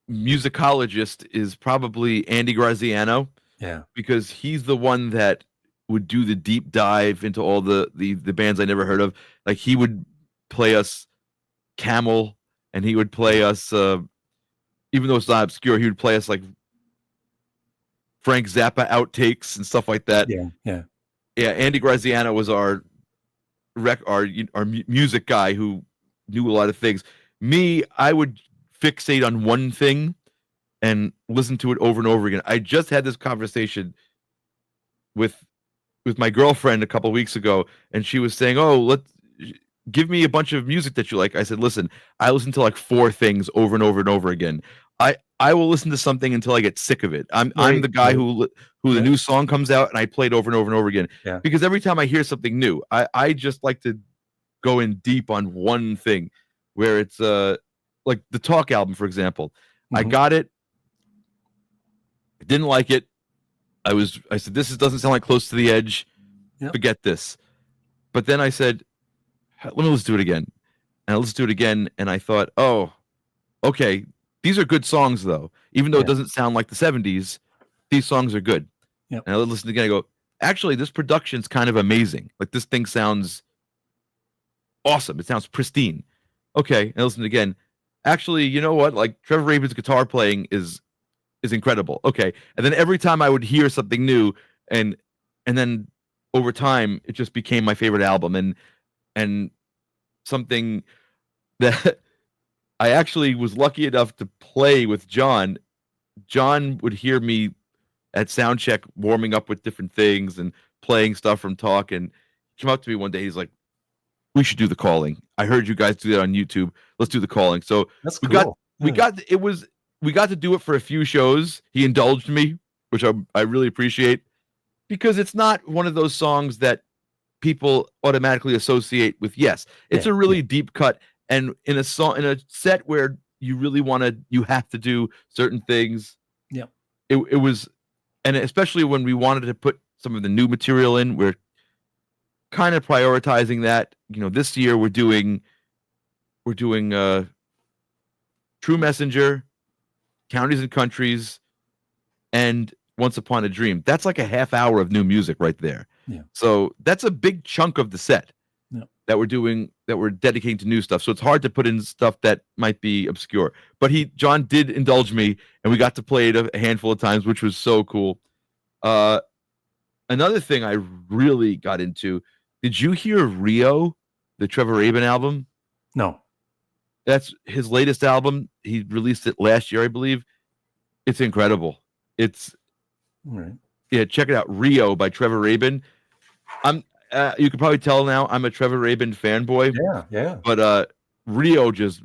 musicologist is probably Andy Graziano. Yeah, because he's the one that would do the deep dive into all the bands I never heard of. Like he would play us Camel, and he would play us, even though it's not obscure, he would play us like Frank Zappa outtakes and stuff like that. Yeah. Yeah, Andy Graziano was our music guy who knew a lot of things. Me, I would fixate on one thing and listen to it over and over again. I just had this conversation with my girlfriend a couple of weeks ago, and she was saying, "Oh, let's give me a bunch of music that you like." I said, "Listen, I listen to like 4 things over and over and over again. I will listen to something until I get sick of it. I'm the guy who the new song comes out and I play it over and over and over again because every time I hear something new, I just like to go in deep on one thing, where it's like the Talk album, for example. I got it, I didn't like it. I said, this doesn't sound like Close to the Edge. Forget this. But then I said, let me let's do it again. And let's do it again. And I thought, oh, okay, these are good songs, though. Even though it doesn't sound like the 70s, these songs are good. And I listened again. I go, actually, this production's kind of amazing. Like, this thing sounds awesome. It sounds pristine. Okay. And I listened again. Actually, you know what? Like, Trevor Rabin's guitar playing is incredible. Okay. And then every time I would hear something new, and then over time, it just became my favorite album. And something that I actually was lucky enough to play with John. John would hear me at soundcheck warming up with different things and playing stuff from Talk, and he came up to me one day. He's like, "We should do The Calling. I heard you guys do that on YouTube. Let's do The Calling." So that's cool. We got to do it for a few shows. He indulged me, which I really appreciate, because it's not one of those songs that people automatically associate with Yes. It's a really deep cut, and in a set where you have to do certain things. Yeah. It was, and especially when we wanted to put some of the new material in, we're kind of prioritizing that. This year we're doing True Messenger, Counties and Countries, and Once Upon a Dream. That's like a half hour of new music right there. Yeah. So that's a big chunk of the set that we're dedicating to new stuff. So it's hard to put in stuff that might be obscure. But John did indulge me, and we got to play it a handful of times, which was so cool. Another thing I really got into, did you hear Rio, the Trevor Rabin album? No. That's his latest album. He released it last year, I believe. It's incredible. It's right. Yeah, check it out. Rio by Trevor Rabin. You can probably tell now I'm a Trevor Rabin fanboy. Yeah. But Rio just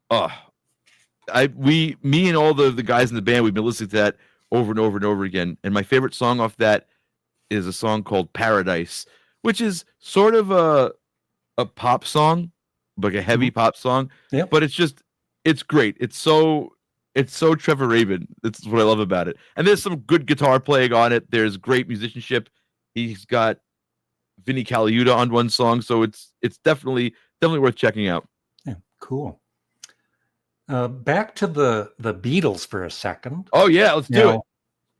me and all the guys in the band, we've been listening to that over and over and over again. And my favorite song off that is a song called Paradise, which is sort of a pop song, like a heavy pop song. Yeah. But it's great. It's so Trevor Rabin. That's what I love about it. And there's some good guitar playing on it. There's great musicianship. He's got Vinnie Colaiuta on one song, so it's definitely worth checking out. Yeah, cool. Back to the Beatles for a second. Oh yeah, let's do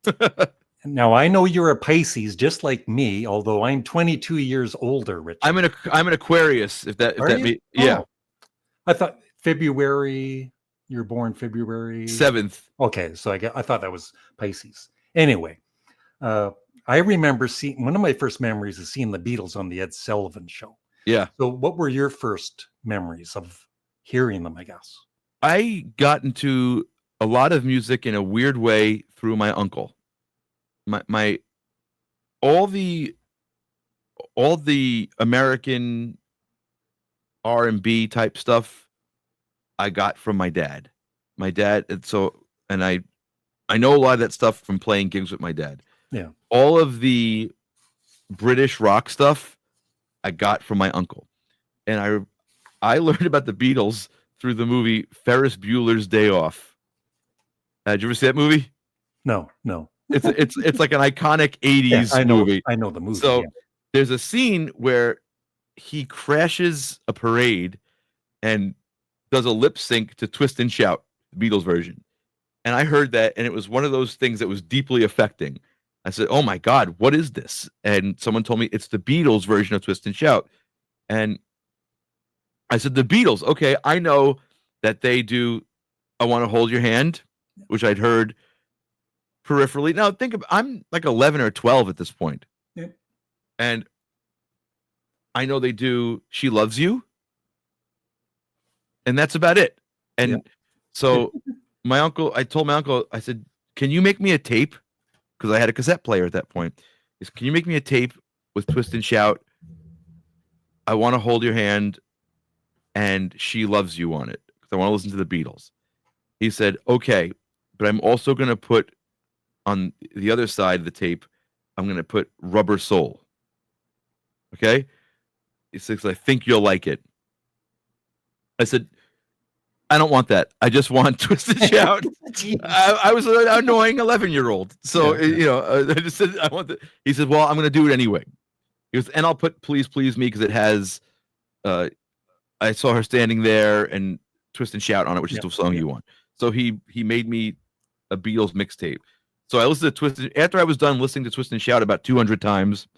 it. Now I know you're a Pisces, just like me, although I'm 22 years older, Richard. I'm an Aquarius. Yeah. I thought February. You're born February 7th. Okay, so I thought that was Pisces. Anyway, I remember seeing, one of my first memories is seeing the Beatles on the Ed Sullivan Show. Yeah. So what were your first memories of hearing them, I guess? I got into a lot of music in a weird way through my uncle. My all the American R&B type stuff I got from my dad. I know a lot of that stuff from playing gigs with my dad. Yeah. All of the British rock stuff I got from my uncle. And I learned about the Beatles through the movie Ferris Bueller's Day Off. Did you ever see that movie? No. It's like an iconic 80s movie. I know the movie. So there's a scene where he crashes a parade and does a lip sync to Twist and Shout, the Beatles version. And I heard that, and it was one of those things that was deeply affecting. I said, "Oh my God, what is this?" And someone told me it's the Beatles version of Twist and Shout. And I said, "The Beatles, okay, I know that they do I Want to Hold Your Hand," which I'd heard peripherally. Now I'm like 11 or 12 at this point. Yep. And I know they do She Loves You, and that's about it. And so I told my uncle, I said, can you make me a tape? Because I had a cassette player at that point. Can you make me a tape with Twist and Shout? I want to hold your hand and She Loves You on it because I want to listen to the Beatles. He said, okay, but I'm also going to put on the other side of the tape, I'm going to put Rubber Soul. Okay? He says, I think you'll like it. I said, I don't want that. I just want Twist and Shout. I was an annoying 11-year-old. So, I just said, I want that. He said, well, I'm going to do it anyway. He goes, and I'll put Please Please Me because it has, I Saw Her Standing There and Twist and Shout on it, which is the song you want. So he made me a Beatles mixtape. So I listened to Twist. After I was done listening to Twist and Shout about 200 times,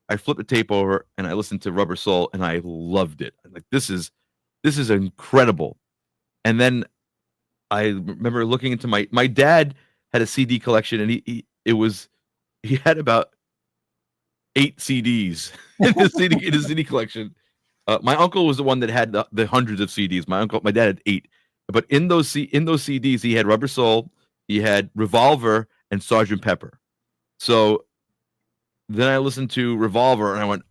I flipped the tape over and I listened to Rubber Soul and I loved it. I'm like, this is incredible. And then I remember looking into my dad had a CD collection, and he had about 8 CDs in his CD collection. My uncle was the one that had the hundreds of CDs. My dad had 8, but in those CDs he had Rubber Soul, he had Revolver, and Sgt. Pepper. So then I listened to Revolver, and I went,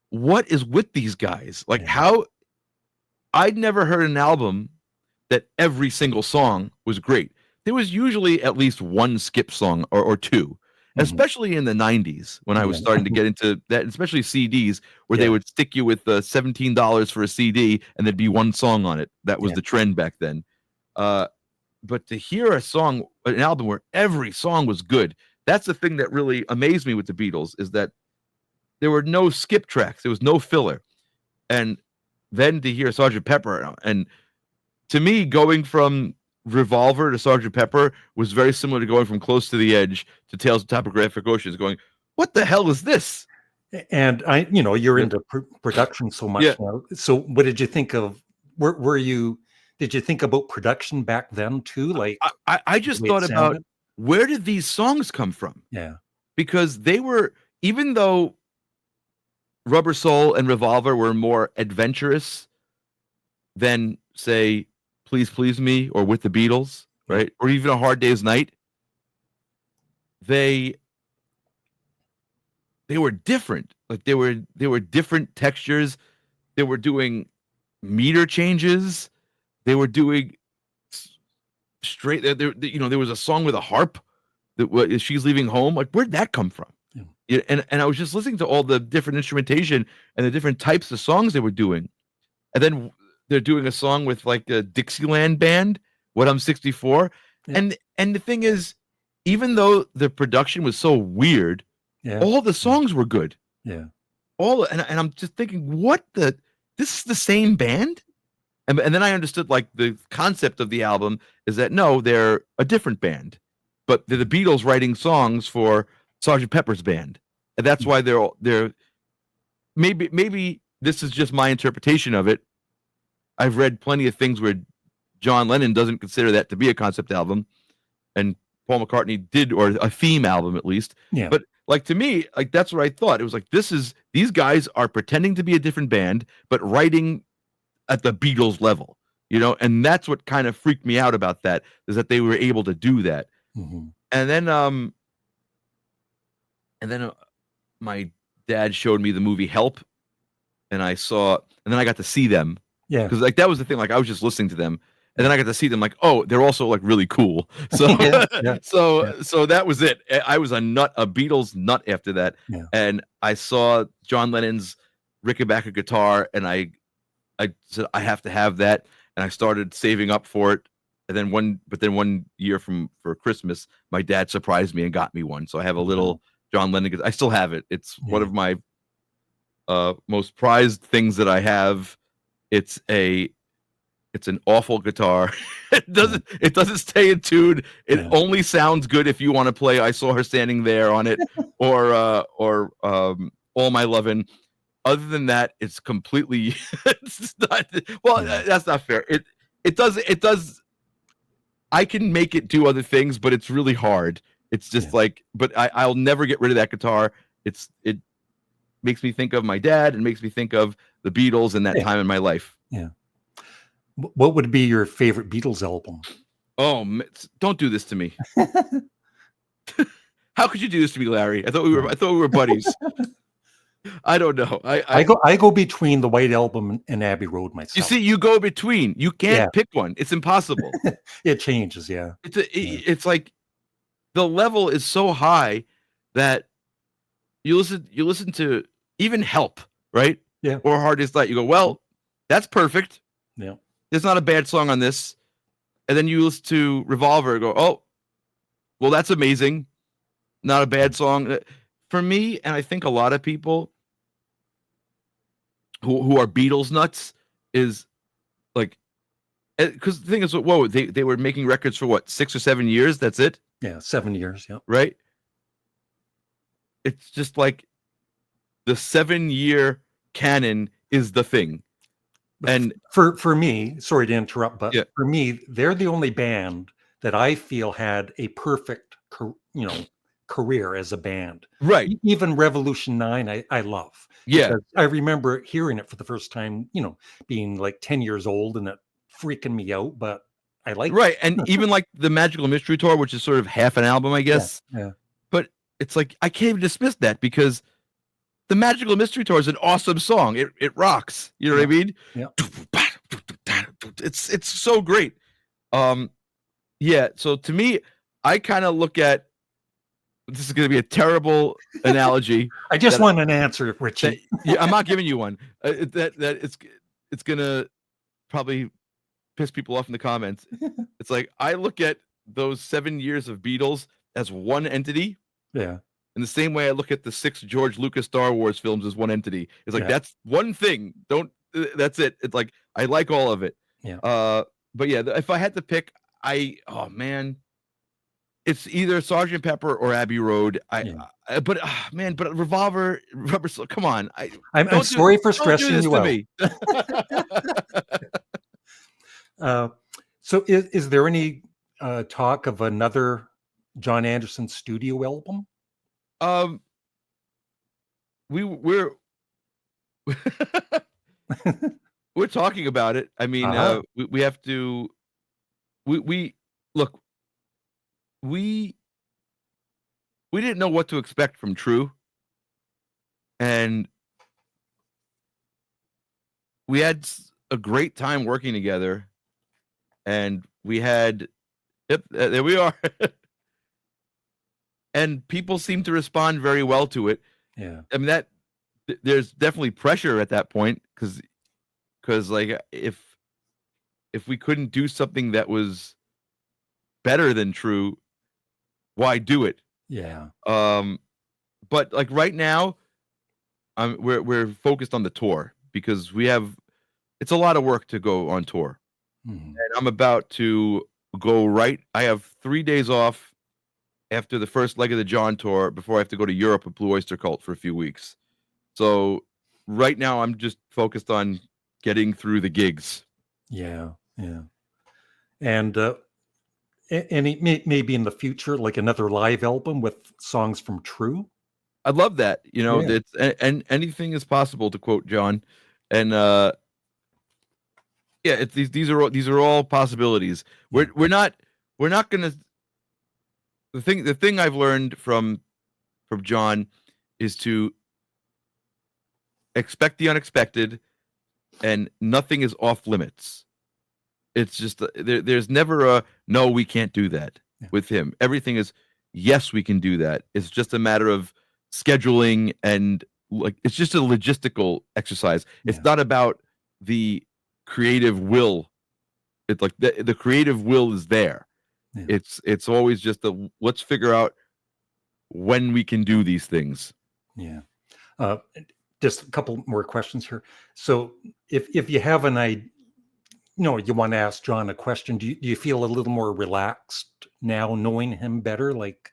"What is with these guys? Like how?" I'd never heard an album that every single song was great. There was usually at least one skip song or two, especially in the 90s when I was starting to get into that, especially CDs where they would stick you with $17 for a CD and there'd be one song on it. That was the trend back then. But to hear an album where every song was good, that's the thing that really amazed me with the Beatles, is that there were no skip tracks. There was no filler. And then to hear Sgt. Pepper, and to me, going from Revolver to Sgt. Pepper was very similar to going from Close to the Edge to Tales of Topographic Oceans, going, what the hell is this? And you're into production so much now. So what did you think of, did you think about production back then too? Like I just thought about, where did these songs come from? Yeah. Because they were, even though Rubber Soul and Revolver were more adventurous than, say, Please Please Me or With the Beatles, right? Or even A Hard Day's Night. They were different. Like they were different textures. They were doing meter changes. They were doing straight. There was a song with a harp that She's Leaving Home. Like, where'd that come from? And I was just listening to all the different instrumentation and the different types of songs they were doing. And then they're doing a song with like a Dixieland band, What I'm 64. Yeah. And the thing is, even though the production was so weird, all the songs were good. Yeah. And I'm just thinking, this is the same band? And then I understood, like, the concept of the album is that no, they're a different band, but they're the Beatles writing songs for Sgt. Pepper's band. And that's why they're maybe this is just my interpretation of it. I've read plenty of things where John Lennon doesn't consider that to be a concept album, and Paul McCartney did, or a theme album at least. Yeah. But like, to me, like, that's what I thought. It was like, these guys are pretending to be a different band, but writing at the Beatles level, and that's what kind of freaked me out about that, is that they were able to do that. Mm-hmm. And then my dad showed me the movie Help, and then I got to see them. Yeah. Because, like, that was the thing. Like, I was just listening to them, and then I got to see them. Like, oh, they're also, like, really cool. So, so that was it. I was a Beatles nut after that. Yeah. And I saw John Lennon's Rickenbacker guitar, and I said, I have to have that. And I started saving up for it. And then one year for Christmas, my dad surprised me and got me one. So I have a little John Lennon guitar. I still have it. It's one of my most prized things that I have. It's an awful guitar. It doesn't stay in tune. It only sounds good if you want to play I Saw Her Standing There on it, or All My Lovin'. Other than that, it's completely it's not, that's not fair. It does I can make it do other things, but it's really hard. It's just like, but I'll never get rid of that guitar. makes me think of my dad and makes me think of the Beatles and that time in my life. Yeah. What would be your favorite Beatles album? Oh, don't do this to me. How could you do this to me, Larry? I thought we were buddies. I don't know. I go between the White Album and Abbey Road myself. You see, you go between. You can't pick one. It's impossible. It changes, yeah. It's like the level is so high that you listen to even Help, right? Yeah. Or Hardest Night. You go, well, that's perfect. Yeah. There's not a bad song on this. And then you listen to Revolver and go, oh, well, that's amazing. Not a bad song. For me, and I think a lot of people who are Beatles nuts, is like, because the thing is, whoa, they were making records for what, 6 or 7 years? That's it? Yeah, 7 years, yeah. Right? It's just like the 7-year canon is the thing. And for me, sorry to interrupt, but for me, they're the only band that I feel had a perfect, career as a band. Right. Even Revolution 9, I love. Yeah. I remember hearing it for the first time, being like 10 years old and it freaking me out, but I like it. And even like the Magical Mystery Tour, which is sort of half an album, I guess. Yeah. But it's like, I can't even dismiss that because the Magical Mystery Tour is an awesome song. It rocks. You know what I mean? Yeah. It's so great. Yeah. So to me, I kind of look at, this is going to be a terrible analogy. I just want an answer, Richie. I'm not giving you one. That it's going to probably piss people off in the comments. It's like, I look at those 7 years of Beatles as one entity. Yeah. In the same way I look at the 6 George Lucas Star Wars films as one entity. It's like, that's one thing. That's it. It's like, I like all of it. Yeah. But yeah, if I had to pick, oh man, it's either Sgt. Pepper or Abbey Road. But Revolver, Rubber Soul, come on. I'm sorry for stressing you out. So is there any talk of another John Anderson studio album? We're we're talking about it. I mean, we have to. We look. We didn't know what to expect from True, and we had a great time working together, and we had. Yep, there we are. And people seem to respond very well to it. Yeah. I mean, there's definitely pressure at that point because like if we couldn't do something that was better than True, why do it? Yeah. But like right now, we're focused on the tour because it's a lot of work to go on tour. Mm-hmm. And I'm about to go I have 3 days off after the first leg of the John tour before I have to go to Europe with Blue Oyster Cult for a few weeks. So right now I'm just focused on getting through the gigs. Yeah. And maybe in the future, like another live album with songs from True. I'd love that. It's and anything is possible, to quote John. And it's these are all possibilities. We're not gonna. The thing I've learned from John is to expect the unexpected, and nothing is off limits. It's just there's never a no, we can't do that with him. Everything is yes, we can do that. It's just a matter of scheduling, and like it's just a logistical exercise. It's not about the creative will. It's like the creative will is there. Yeah. It's always just let's figure out when we can do these things. Yeah. Just a couple more questions here. So if you have an idea, you want to ask John a question, do you feel a little more relaxed now knowing him better, like,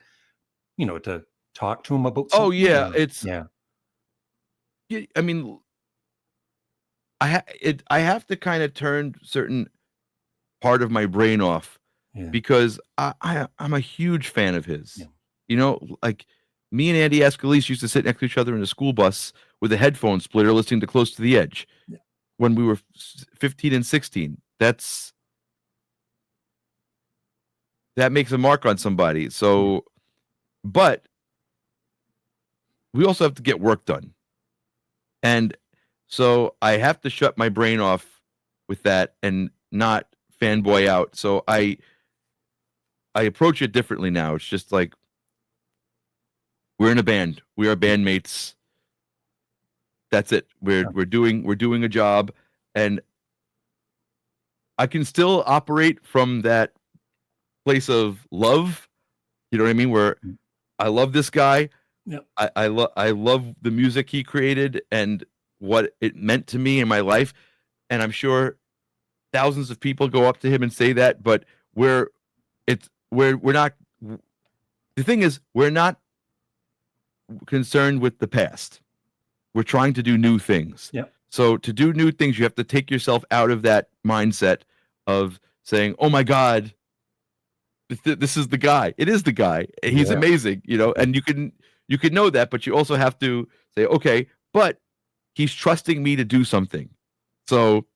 to talk to him about something? Oh yeah, I mean, I have to kind of turn certain part of my brain off. Yeah. Because I'm a huge fan of his. Yeah. Like me and Andy Ascalise used to sit next to each other in a school bus with a headphone splitter listening to Close to the Edge when we were 15 and 16. That makes a mark on somebody. So, but we also have to get work done. And so I have to shut my brain off with that and not fanboy out. So I approach it differently now. It's just like, we're in a band. We are bandmates. That's it. We're doing a job, and I can still operate from that place of love. You know what I mean? Where I love this guy. Yep. I love the music he created and what it meant to me in my life. And I'm sure thousands of people go up to him and say that, but we're not. The thing is, we're not concerned with the past. We're trying to do new things. Yep. So to do new things, you have to take yourself out of that mindset of saying, "Oh my God, this is the guy." It is the guy. He's amazing, you know. And you can know that, but you also have to say, "Okay, but he's trusting me to do something." So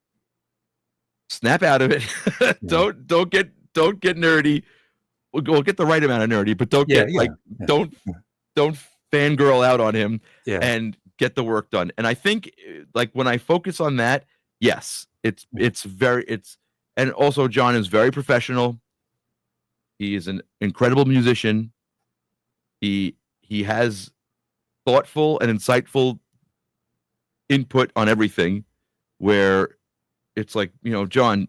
snap out of it. Don't get nerdy. We'll get the right amount of nerdy, but don't don't fangirl out on him and get the work done. And I think like when I focus on that, yes, it's and also John is very professional. He is an incredible musician. He has thoughtful and insightful input on everything, where it's like, you know, John,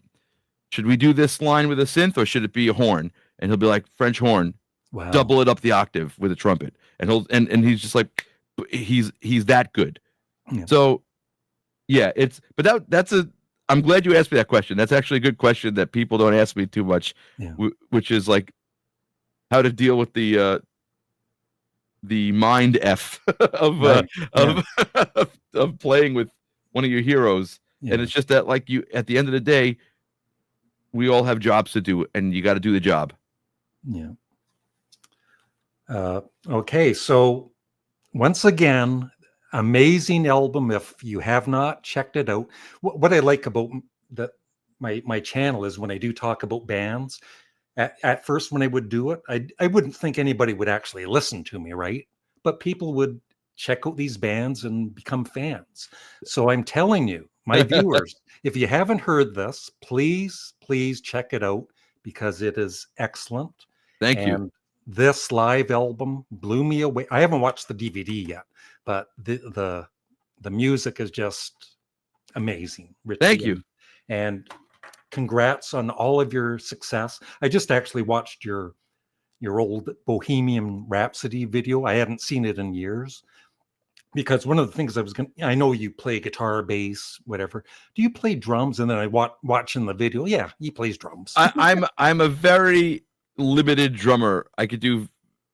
should we do this line with a synth or should it be a horn? And he'll be like, French horn. Wow. Double it up the octave with a trumpet. And he's just like, he's that good. Yeah. So yeah, I'm glad you asked me that question. That's actually a good question that people don't ask me too much, which is like how to deal with the mind F of of playing with one of your heroes. And it's just that, like, you, at the end of the day, we all have jobs to do, and you got to do the job. Yeah. Okay, so once again, amazing album. If you have not checked it out, what I like about my channel is when I do talk about bands. At first, when I would do it, I wouldn't think anybody would actually listen to me, right? But people would check out these bands and become fans. So I'm telling you, my viewers, if you haven't heard this, please check it out because it is excellent. Thank you. This live album blew me away. I haven't watched the DVD yet, but the music is just amazing. Richie. Thank you. And congrats on all of your success. I just actually watched your old Bohemian Rhapsody video. I hadn't seen it in years. Because one of the things I know you play guitar, bass, whatever. Do you play drums? And then I watching the video. Yeah, he plays drums. I'm a very limited drummer. I could do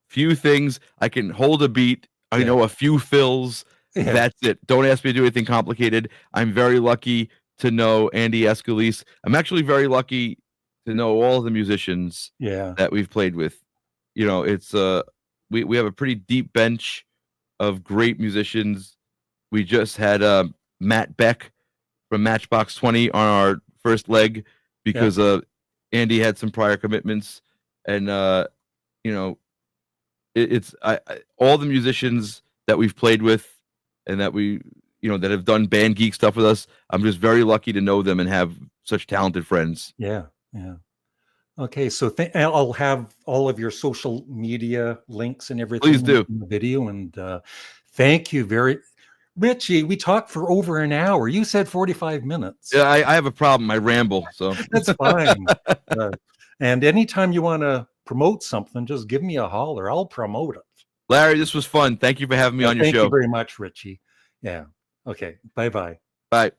few things. I can hold a beat. I know a few fills. Yeah. That's it. Don't ask me to do anything complicated. I'm very lucky to know Andy Escalise. I'm actually very lucky to know all the musicians that we've played with. You know, it's we have a pretty deep bench of great musicians. We just had Matt Beck from Matchbox 20 on our first leg because Andy had some prior commitments, and you know, it's all the musicians that we've played with and that that have done band geek stuff with us. I'm just very lucky to know them and have such talented friends. Yeah. Okay, so I'll have all of your social media links and everything. Please do. In the video, and thank you Richie. We talked for over an hour. You said 45 minutes. Yeah, I have a problem. I ramble, so that's fine. And anytime you want to promote something, just give me a holler. I'll promote it. Larry, this was fun. Thank you for having me on your show. Thank you very much, Richie. Yeah. Okay. Bye-bye. Bye.